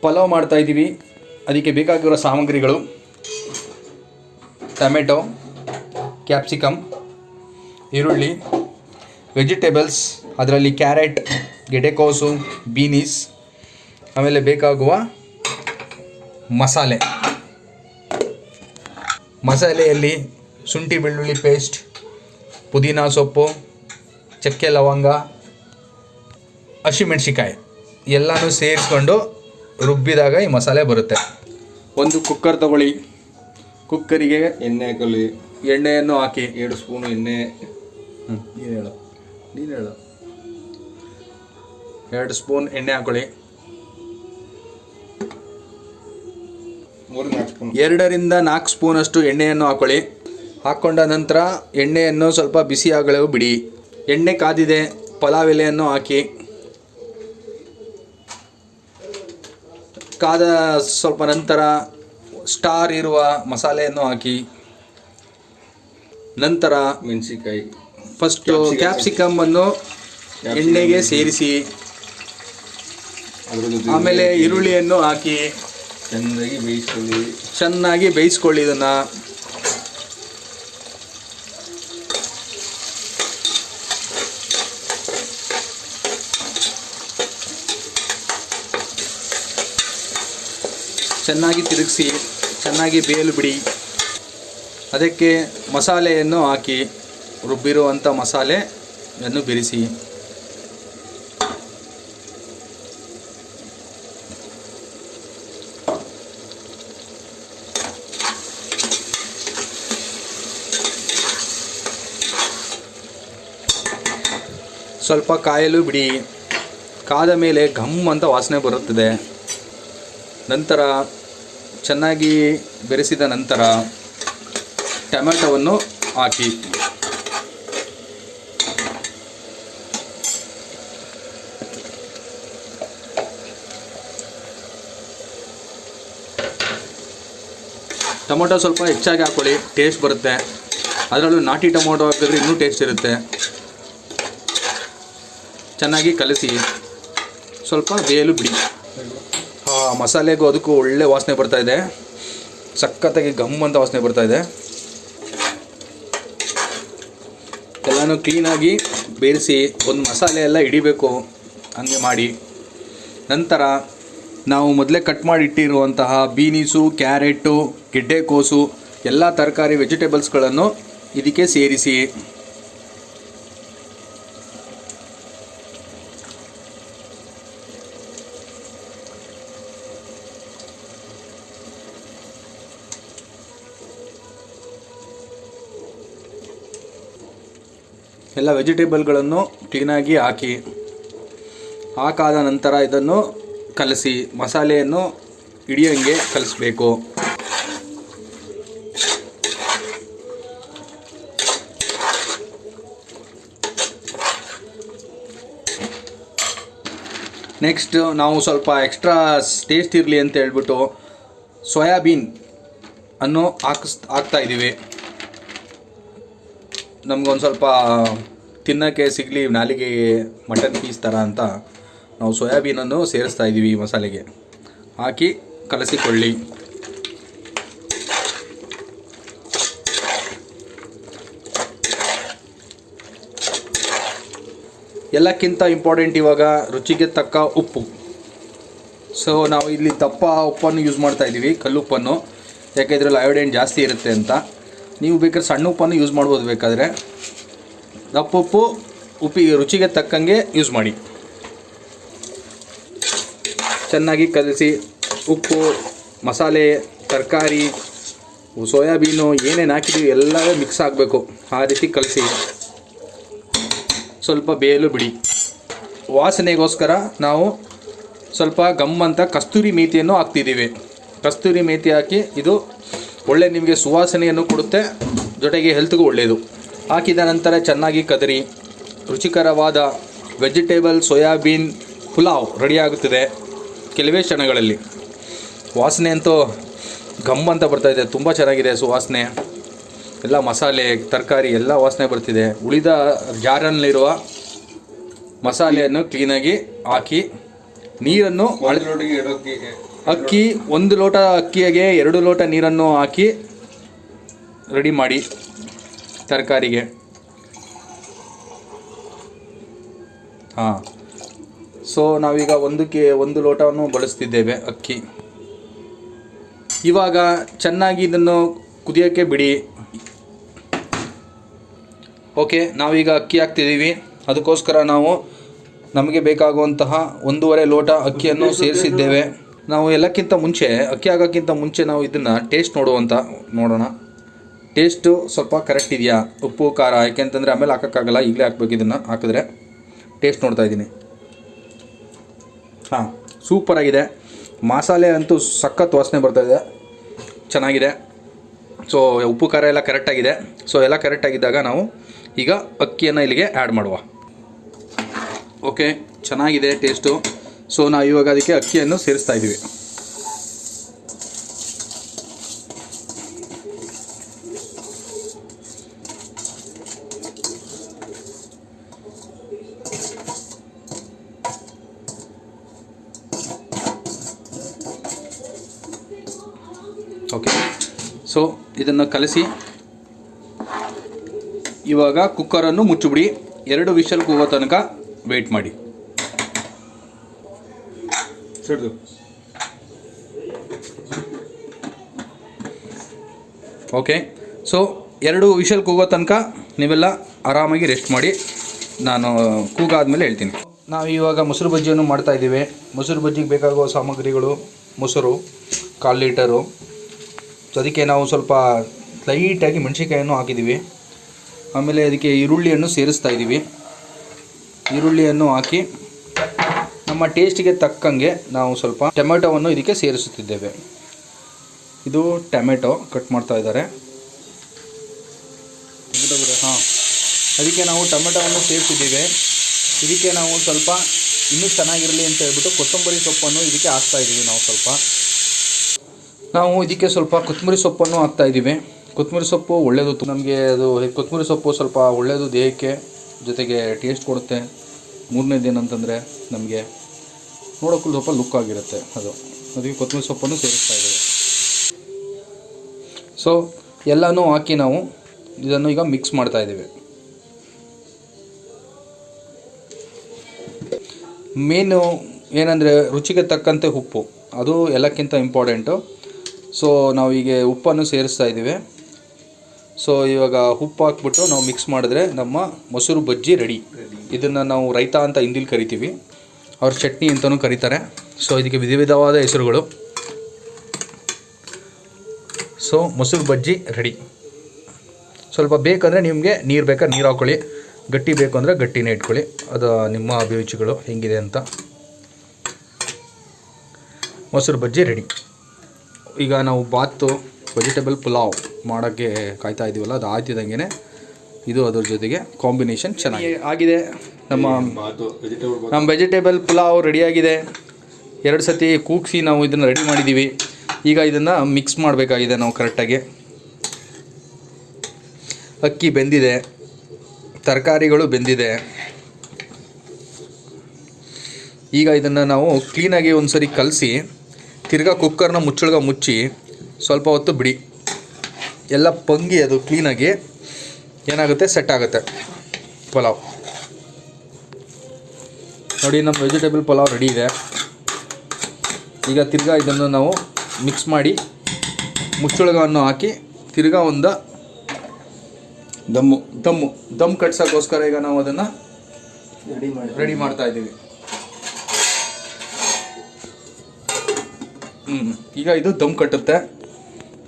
ಪಲಾವ್ ಮಾಡ್ತಾಯಿದ್ದೀವಿ. ಅದಕ್ಕೆ ಬೇಕಾಗಿರೋ ಸಾಮಗ್ರಿಗಳು: ಟೊಮೆಟೊ, ಕ್ಯಾಪ್ಸಿಕಮ್, ಈರುಳ್ಳಿ, ವೆಜಿಟೇಬಲ್ಸ್, ಅದರಲ್ಲಿ ಕ್ಯಾರೆಟ್, ಗೆಡ್ಡೆಕೋಸು, ಬೀನೀಸ್, ಆಮೇಲೆ ಬೇಕಾಗುವ ಮಸಾಲೆಯಲ್ಲಿ ಶುಂಠಿ ಬೆಳ್ಳುಳ್ಳಿ ಪೇಸ್ಟ್, ಪುದೀನ ಸೊಪ್ಪು, ಚಕ್ಕೆ ಲವಂಗ, ಹಸಿಮೆಣ್ಸಿಕಾಯಿ ಎಲ್ಲನೂ ಸೇರಿಸ್ಕೊಂಡು ರುಬ್ಬಿದಾಗ ಈ ಮಸಾಲೆ ಬರುತ್ತೆ. ಒಂದು ಕುಕ್ಕರ್ ತಗೊಳ್ಳಿ. ಕುಕ್ಕರಿಗೆ ಎಣ್ಣೆಯನ್ನು ಹಾಕಿ 2 ಸ್ಪೂನ್ ಎಣ್ಣೆ. ನೀನು ಹೇಳು 2 ಸ್ಪೂನ್ ಎಣ್ಣೆ ಹಾಕೊಳ್ಳಿ. 2 ರಿಂದ 4 ಸ್ಪೂನಷ್ಟು ಎಣ್ಣೆಯನ್ನು ಹಾಕೊಳ್ಳಿ. ಹಾಕ್ಕೊಂಡ ನಂತರ ಎಣ್ಣೆಯನ್ನು ಸ್ವಲ್ಪ ಬಿಸಿ ಆಗಲು ಬಿಡಿ. ಎಣ್ಣೆ ಕಾದಿದೆ. ಪಲಾವ್ ಎಲೆಯನ್ನು ಹಾಕಿ ಕಾದ ಸ್ವಲ್ಪ ನಂತರ ಸ್ಟಾರ್ ಇರುವ ಮಸಾಲೆಯನ್ನು ಹಾಕಿ, ನಂತರ ಮೆಣಸಿನಕಾಯಿ, ಫಸ್ಟು ಕ್ಯಾಪ್ಸಿಕಮ್ಮನ್ನು ಎಣ್ಣೆಗೆ ಸೇರಿಸಿ, ಆಮೇಲೆ ಈರುಳ್ಳಿಯನ್ನು ಹಾಕಿ ಚೆನ್ನಾಗಿ ಬೇಯಿಸ್ಕೊಳ್ಳಿ. ಇದನ್ನು ಚೆನ್ನಾಗಿ ತಿರುಗಿಸಿ ಚೆನ್ನಾಗಿ ಬೇಯಲು ಬಿಡಿ. ಅದಕ್ಕೆ ಮಸಾಲೆಯನ್ನು ಹಾಕಿ ರುಬ್ಬಿರುವಂಥ ಮಸಾಲೆಯನ್ನು ಬೆರೆಸಿ. ಸ್ವಲ್ಪ ಕಾಯಲು ಬಿಡಿ. ಕಾದ ಮೇಲೆ ಘಮ್ ಅಂತ ವಾಸನೆ ಬರುತ್ತದೆ. ನಂತರ ಚೆನ್ನಾಗಿ ಬೆರೆಸಿದ ನಂತರ ಟೊಮೆಟೊವನ್ನು ಹಾಕಿ ಟೊಮೊಟೊ ಸ್ವಲ್ಪ ಹೆಚ್ಚಾಗಿ ಹಾಕ್ಕೊಳ್ಳಿ, ಟೇಸ್ಟ್ ಬರುತ್ತೆ. ಅದರಲ್ಲೂ ನಾಟಿ ಟೊಮೊಟೊ ಹಾಕಿದ್ರೆ ಇನ್ನೂ ಟೇಸ್ಟ್ ಇರುತ್ತೆ. ಚೆನ್ನಾಗಿ ಕಲಸಿ ಸ್ವಲ್ಪ ಬೇಯಲು ಬಿಡಿ. ಮಸಾಲೆಗೂ ಅದಕ್ಕೂ ಒಳ್ಳೆ ವಾಸನೆ ಬರ್ತಾಯಿದೆ. ಸಖತ್ತಾಗಿ ಗಮ್ ಅಂತ ವಾಸನೆ ಬರ್ತಾಯಿದೆ. ಎಲ್ಲನೂ ಕ್ಲೀನಾಗಿ ಬೇಯಿಸಿ ಒಂದು ಮಸಾಲೆ ಎಲ್ಲ ಹಿಡಿಬೇಕು ಹಂಗೆ ಮಾಡಿ. ನಂತರ ನಾವು ಮೊದಲೇ ಕಟ್ ಮಾಡಿ ಇಟ್ಟಿರುವಂತಹ ಬೀನೀಸು, ಕ್ಯಾರೆಟು, ಗೆಡ್ಡೆಕೋಸು ಎಲ್ಲ ತರಕಾರಿ ವೆಜಿಟೇಬಲ್ಸ್ಗಳನ್ನು ಇದಕ್ಕೆ ಸೇರಿಸಿ ಎಲ್ಲ ವೆಜಿಟೇಬಲ್ಗಳನ್ನು ಕ್ಲೀನಾಗಿ ಹಾಕಾದ ನಂತರ ಇದನ್ನು ಕಲಸಿ ಮಸಾಲೆಯನ್ನು ಹಿಡಿಯೋಂಗೆ ಕಲಿಸ್ಬೇಕು. ನೆಕ್ಸ್ಟ್ ನಾವು ಸ್ವಲ್ಪ ಎಕ್ಸ್ಟ್ರಾ ಟೇಸ್ಟ್ ಇರಲಿ ಅಂತ ಹೇಳ್ಬಿಟ್ಟು ಸೋಯಾಬೀನ್ ಅನ್ನು ಹಾಕ್ತಾಯಿದ್ದೀವಿ. ನಮಗೊಂದು ಸ್ವಲ್ಪ ತಿನ್ನೋಕ್ಕೆ ಸಿಗಲಿ, ನಾಲಿಗೆಗೆ ಮಟನ್ ಪೀಸ್ ಥರ ಅಂತ ನಾವು ಸೋಯಾಬೀನನ್ನು ಸೇರಿಸ್ತಾ ಇದ್ದೀವಿ ಈ ಮಸಾಲೆಗೆ. ಹಾಕಿ ಕಲಸಿಕೊಳ್ಳಿ. ಎಲ್ಲಕ್ಕಿಂತ ಇಂಪಾರ್ಟೆಂಟ್ ಇವಾಗ ರುಚಿಗೆ ತಕ್ಕ ಉಪ್ಪು. ಸೊ ನಾವು ಇಲ್ಲಿ ದಪ್ಪ ಉಪ್ಪನ್ನು ಯೂಸ್ ಮಾಡ್ತಾಯಿದ್ದೀವಿ, ಕಲ್ಲುಪ್ಪನ್ನು. ಯಾಕೆ ಇದರಲ್ಲಿ ಅಯೋಡೈನ್ ಜಾಸ್ತಿ ಇರುತ್ತೆ ಅಂತ. ನೀವು ಬೇಕಾದ್ರೆ ಸಣ್ಣ ಉಪ್ಪನ್ನು ಯೂಸ್ ಮಾಡ್ಬೋದು. ಬೇಕಾದರೆ ದಪ್ಪ ಉಪ್ಪಿಗೆ ರುಚಿಗೆ ತಕ್ಕಂಗೆ ಯೂಸ್ ಮಾಡಿ. ಚೆನ್ನಾಗಿ ಕಲಸಿ ಉಪ್ಪು, ಮಸಾಲೆ, ತರಕಾರಿ, ಸೋಯಾಬೀನು ಏನೇನು ಹಾಕಿದ್ದೀವಿ ಎಲ್ಲವೇ ಮಿಕ್ಸ್ ಆಗಬೇಕು. ಆ ರೀತಿ ಕಲಸಿ ಸ್ವಲ್ಪ ಬೇಯಲು ಬಿಡಿ. ವಾಸನೆಗೋಸ್ಕರ ನಾವು ಸ್ವಲ್ಪ ಗಮ್ಮಂತ ಕಸ್ತೂರಿ ಮೇಥಿಯನ್ನು ಹಾಕ್ತಿದ್ದೀವಿ. ಕಸ್ತೂರಿ ಮೇಥಿ ಹಾಕಿ ಇದು ಒಳ್ಳೆ ನಿಮಗೆ ಸುವಾಸನೆಯನ್ನು ಕೊಡುತ್ತೆ, ಜೊತೆಗೆ ಹೆಲ್ತ್ಗೂ ಒಳ್ಳೆಯದು. ಹಾಕಿದ ನಂತರ ಚೆನ್ನಾಗಿ ಕದರಿ ರುಚಿಕರವಾದ ವೆಜಿಟೇಬಲ್ ಸೋಯಾಬೀನ್ ಪುಲಾವ್ ರೆಡಿಯಾಗುತ್ತದೆ ಕೆಲವೇ ಕ್ಷಣಗಳಲ್ಲಿ. ವಾಸನೆ ಅಂತೂ ಗಮ್ ಅಂತ ಬರ್ತಾಯಿದೆ, ತುಂಬ ಚೆನ್ನಾಗಿದೆ ಸುವಾಸನೆ. ಎಲ್ಲ ಮಸಾಲೆ, ತರಕಾರಿ ಎಲ್ಲ ವಾಸನೆ ಬರ್ತಿದೆ. ಉಳಿದ ಜಾರಲ್ಲಿರುವ ಮಸಾಲೆಯನ್ನು ಕ್ಲೀನಾಗಿ ಹಾಕಿ ನೀರನ್ನು ಅಕ್ಕಿ 1 ಲೋಟ ಅಕ್ಕಿಗೆ 2 ಲೋಟ ನೀರನ್ನು ಹಾಕಿ ರೆಡಿ ಮಾಡಿ ತರಕಾರಿಗೆ. ಹಾಂ, ಸೊ ನಾವೀಗ 1 ಲೋಟವನ್ನು ಬಳಸ್ತಿದ್ದೇವೆ ಅಕ್ಕಿ. ಇವಾಗ ಚೆನ್ನಾಗಿ ಇದನ್ನು ಕುದಿಯೋಕ್ಕೆ ಬಿಡಿ. ಓಕೆ, ನಾವೀಗ ಅಕ್ಕಿ ಹಾಕ್ತಿದ್ದೀವಿ. ಅದಕ್ಕೋಸ್ಕರ ನಾವು ನಮಗೆ ಬೇಕಾಗುವಂತಹ 1.5 ಲೋಟ ಅಕ್ಕಿಯನ್ನು ಸೇರಿಸಿದ್ದೇವೆ. ನಾವು ಎಲ್ಲಕ್ಕಿಂತ ಮುಂಚೆ, ಅಕ್ಕಿ ಹಾಕೋಕ್ಕಿಂತ ಮುಂಚೆ ನಾವು ಇದನ್ನು ಟೇಸ್ಟ್ ನೋಡೋಣ. ಟೇಸ್ಟು ಸ್ವಲ್ಪ ಕರೆಕ್ಟ್ ಇದೆಯಾ, ಉಪ್ಪು ಖಾರ, ಯಾಕೆಂತಂದರೆ ಆಮೇಲೆ ಹಾಕೋಕ್ಕಾಗಲ್ಲ, ಈಗಲೇ ಹಾಕ್ಬೇಕು. ಇದನ್ನು ಹಾಕಿದ್ರೆ ಟೇಸ್ಟ್ ನೋಡ್ತಾಯಿದ್ದೀನಿ. ಹಾಂ, ಸೂಪರಾಗಿದೆ. ಮಸಾಲೆ ಅಂತೂ ಸಖತ್ ವಾಸನೆ ಬರ್ತಾಯಿದೆ, ಚೆನ್ನಾಗಿದೆ. ಸೊ ಉಪ್ಪು ಖಾರ ಎಲ್ಲ ಕರೆಕ್ಟಾಗಿದೆ. ಸೊ ಎಲ್ಲ ಕರೆಕ್ಟಾಗಿದ್ದಾಗ ನಾವು ಈಗ ಅಕ್ಕಿಯನ್ನು ಇಲ್ಲಿಗೆ ಆ್ಯಡ್ ಮಾಡುವ. ಓಕೆ, ಚೆನ್ನಾಗಿದೆ ಟೇಸ್ಟು. ಸೊ ನಾವು ಇವಾಗ ಅದಕ್ಕೆ ಅಕ್ಕಿಯನ್ನು ಸೇರಿಸ್ತಾ ಇದ್ದೀವಿ. ಓಕೆ, ಸೊ ಇದನ್ನು ಕಲಸಿ ಇವಾಗ ಕುಕ್ಕರನ್ನು ಮುಚ್ಚಿಬಿಡಿ. 2 ವಿಷಲ್ ಕೂಗೋ ತನಕ ವೆಯ್ಟ್ ಮಾಡಿ. ಓಕೆ, ಸೊ 2 ವಿಷಲ್ ಕೂಗೋ ತನಕ ನೀವೆಲ್ಲ ಆರಾಮಾಗಿ ರೆಸ್ಟ್ ಮಾಡಿ. ನಾನು ಕೂಗಾದ್ಮೇಲೆ ಹೇಳ್ತೀನಿ. ನಾವು ಇವಾಗ ಮೊಸರು ಬಜ್ಜಿಯನ್ನು ಮಾಡ್ತಾಯಿದ್ದೀವಿ. ಮೊಸರು ಬಜ್ಜಿಗೆ ಬೇಕಾಗುವ ಸಾಮಗ್ರಿಗಳು: ಮೊಸರು 1/4 ಲೀಟರು. ಅದಕ್ಕೆ ನಾವು ಸ್ವಲ್ಪ ಲೈಟಾಗಿ ಮೆಣಸಿನ್ಕಾಯನ್ನು ಹಾಕಿದ್ದೀವಿ. ಆಮೇಲೆ ಅದಕ್ಕೆ ಈರುಳ್ಳಿಯನ್ನು ಸೇರಿಸ್ತಾ ಇದ್ದೀವಿ. ಈರುಳ್ಳಿಯನ್ನು ಹಾಕಿ ನಮ್ಮ ಟೇಸ್ಟಿಗೆ ತಕ್ಕಂಗೆ ನಾವು ಸ್ವಲ್ಪ ಟೊಮೆಟೊವನ್ನು ಇದಕ್ಕೆ ಸೇರಿಸುತ್ತಿದ್ದೇವೆ. ಇದು ಟೊಮೆಟೊ ಕಟ್ ಮಾಡ್ತಾ ಇದ್ದಾರೆ. ಹಾಂ, ಅದಕ್ಕೆ ನಾವು ಟೊಮೆಟೊವನ್ನು ಸೇರಿಸಿದ್ದೀವಿ. ಇದಕ್ಕೆ ನಾವು ಸ್ವಲ್ಪ ಇನ್ನೂ ಚೆನ್ನಾಗಿರಲಿ ಅಂತ ಹೇಳ್ಬಿಟ್ಟು ಕೊತ್ತಂಬರಿ ಸೊಪ್ಪನ್ನು ಇದಕ್ಕೆ ಹಾಕ್ತಾ ಇದ್ದೀವಿ. ನಾವು ಇದಕ್ಕೆ ಸ್ವಲ್ಪ ಕೊತ್ತಂಬರಿ ಸೊಪ್ಪನ್ನು ಹಾಕ್ತಾಯಿದ್ದೀವಿ. ಕೊತ್ತಂಬರಿ ಸೊಪ್ಪು ಒಳ್ಳೆಯದು ನಮಗೆ. ಅದು ಕೊತ್ತಂಬರಿ ಸೊಪ್ಪು ಸ್ವಲ್ಪ ಒಳ್ಳೆಯದು ದೇಹಕ್ಕೆ, ಜೊತೆಗೆ ಟೇಸ್ಟ್ ಕೊಡುತ್ತೆ. ಮೂರನೇದು ಏನಂತಂದರೆ ನಮಗೆ ನೋಡೋಕ್ಕೂ ಸ್ವಲ್ಪ ಲುಕ್ ಆಗಿರುತ್ತೆ. ಅದಕ್ಕೆ ಕೊತ್ತಂಬರಿ ಸೊಪ್ಪನ್ನು ಸೇರಿಸ್ತಾ ಇದ್ದೀವಿ. ಸೊ ಎಲ್ಲನೂ ಹಾಕಿ ನಾವು ಇದನ್ನು ಈಗ ಮಿಕ್ಸ್ ಮಾಡ್ತಾ ಇದ್ದೀವಿ. ಮೇನು ಏನಂದರೆ ರುಚಿಗೆ ತಕ್ಕಂತೆ ಉಪ್ಪು, ಅದು ಎಲ್ಲಕ್ಕಿಂತ ಇಂಪಾರ್ಟೆಂಟು. ಸೊ ನಾವು ಈಗ ಉಪ್ಪನ್ನು ಸೇರಿಸ್ತಾ ಇದ್ದೀವಿ. ಸೊ ಇವಾಗ ಉಪ್ಪು ಹಾಕ್ಬಿಟ್ಟು ನಾವು ಮಿಕ್ಸ್ ಮಾಡಿದ್ರೆ ನಮ್ಮ ಮೊಸರು ಬಜ್ಜಿ ರೆಡಿ. ಇದನ್ನು ನಾವು ರೈತ ಅಂತ ಹಿಂದಿಲಿ ಕರಿತೀವಿ, ಅವ್ರ ಚಟ್ನಿ ಅಂತಲೂ ಕರೀತಾರೆ. ಸೊ ಇದಕ್ಕೆ ವಿಧವಾದ ಹೆಸರುಗಳು. ಸೊ ಮೊಸರು ಬಜ್ಜಿ ರೆಡಿ. ಸ್ವಲ್ಪ ಬೇಕಂದರೆ ನಿಮಗೆ ನೀರು ಬೇಕಾದ್ರೆ ನೀರು ಹಾಕ್ಕೊಳ್ಳಿ, ಗಟ್ಟಿ ಬೇಕು ಅಂದರೆ ಗಟ್ಟಿನೇ ಇಟ್ಕೊಳ್ಳಿ. ಅದು ನಿಮ್ಮ ಅಭಿರುಚಿಗಳು ಹೆಂಗಿದೆ ಅಂತ. ಮೊಸರು ಬಜ್ಜಿ ರೆಡಿ. ಈಗ ನಾವು ವೆಜಿಟೇಬಲ್ ಪುಲಾವ್ ಮಾಡೋಕ್ಕೆ ಕಾಯ್ತಾ ಇದ್ದೀವಲ್ಲ, ಅದು ಆಯ್ತಿದ್ದಂಗೆ ಇದು ಅದ್ರ ಜೊತೆಗೆ ಕಾಂಬಿನೇಷನ್ ಚೆನ್ನಾಗಿ ಆಗಿದೆ. ನಮ್ಮ ವೆಜಿಟೇಬಲ್ ಪುಲಾವ್ ರೆಡಿಯಾಗಿದೆ. 2 ಸತಿ ಕೂಗಿಸಿ ನಾವು ಇದನ್ನು ರೆಡಿ ಮಾಡಿದ್ದೀವಿ. ಈಗ ಇದನ್ನು ಮಿಕ್ಸ್ ಮಾಡಬೇಕಾಗಿದೆ ನಾವು ಕರೆಕ್ಟಾಗಿ. ಅಕ್ಕಿ ಬೆಂದಿದೆ, ತರಕಾರಿಗಳು ಬೆಂದಿದೆ. ಈಗ ಇದನ್ನು ನಾವು ಕ್ಲೀನಾಗಿ ಒಂದು ಸರಿ ಕಲಸಿ ತಿರ್ಗಾ ಕುಕ್ಕರ್ನ ಮುಚ್ಚಿ ಸ್ವಲ್ಪ ಹೊತ್ತು ಬಿಡಿ. ಎಲ್ಲ ಪಂಗಿ ಅದು ಕ್ಲೀನಾಗಿ ಏನಾಗುತ್ತೆ, ಸೆಟ್ ಆಗುತ್ತೆ ಪಲಾವ್. ನೋಡಿ, ನಮ್ಮ ವೆಜಿಟೇಬಲ್ ಪಲಾವ್ ರೆಡಿ ಇದೆ. ಈಗ ತಿರ್ಗಾ ಇದನ್ನು ನಾವು ಮಿಕ್ಸ್ ಮಾಡಿ ಮುಚ್ಚಳಗವನ್ನು ಹಾಕಿ ತಿರ್ಗಾ ಒಂದು ದಮ್ ಕಟ್ಸೋಕ್ಕೋಸ್ಕರ ಈಗ ನಾವು ಅದನ್ನು ರೆಡಿ ಮಾಡ್ತಾ ಇದ್ದೀವಿ. ಈಗ ಇದು ದಮ್ ಕಟ್ಟುತ್ತೆ.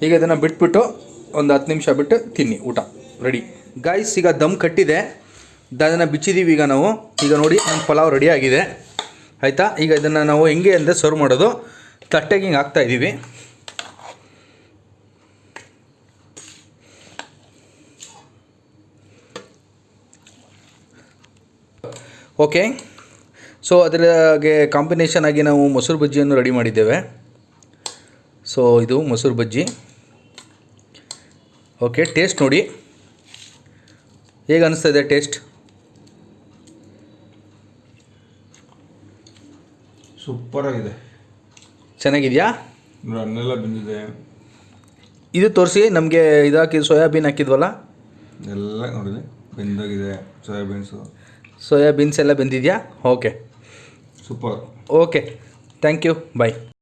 ಈಗ ಇದನ್ನು ಬಿಟ್ಬಿಟ್ಟು ಒಂದು 10 ನಿಮಿಷ ಬಿಟ್ಟು ತಿನ್ನಿ, ಊಟ ರೆಡಿ. ಗಾಯ್ಸ್, ಈಗ ದಮ್ ಕಟ್ಟಿದೆ, ಅದನ್ನು ಬಿಚ್ಚಿದ್ದೀವಿ. ಈಗ ನಾವು ನೋಡಿ ನಮ್ಮ ಪಲಾವ್ ರೆಡಿ ಆಗಿದೆ, ಆಯಿತಾ. ಈಗ ಇದನ್ನು ನಾವು ಹೆಂಗೆ ಅಂದರೆ ಸರ್ವ್ ಮಾಡೋದು, ತಟ್ಟೆಗೆ ಹಿಂಗೆ ಹಾಕ್ತಾಯಿದ್ದೀವಿ. ಓಕೆ, ಸೊ ಅದರಾಗೆ ಕಾಂಬಿನೇಷನ್ ಆಗಿ ನಾವು ಮೊಸರು ಬಜ್ಜಿಯನ್ನು ರೆಡಿ ಮಾಡಿದ್ದೇವೆ. ಸೊ ಇದು ಮೊಸರು ಬಜ್ಜಿ. ಓಕೆ, ಟೇಸ್ಟ್ ನೋಡಿ ಹೇಗೆ ಅನಿಸ್ತಾ ಇದೆ ಟೇಸ್ಟ್. ಸೂಪರಾಗಿದೆ. ಚೆನ್ನಾಗಿದೆಯಾ? ಹಣ್ಣೆಲ್ಲ ಬಂದಿದೆ. ಇದು ತೋರಿಸಿ ನಮಗೆ ಇದಾಕಿ ಸೋಯಾಬೀನ್ ಹಾಕಿದ್ವಲ್ಲ ಎಲ್ಲ ನೋಡಿದೆ ಬೆಂದೋಗಿದೆ. ಸೋಯಾಬೀನ್ಸ್ ಎಲ್ಲ ಬೆಂದಿದೆಯಾ? Okay super. Okay thank you bye.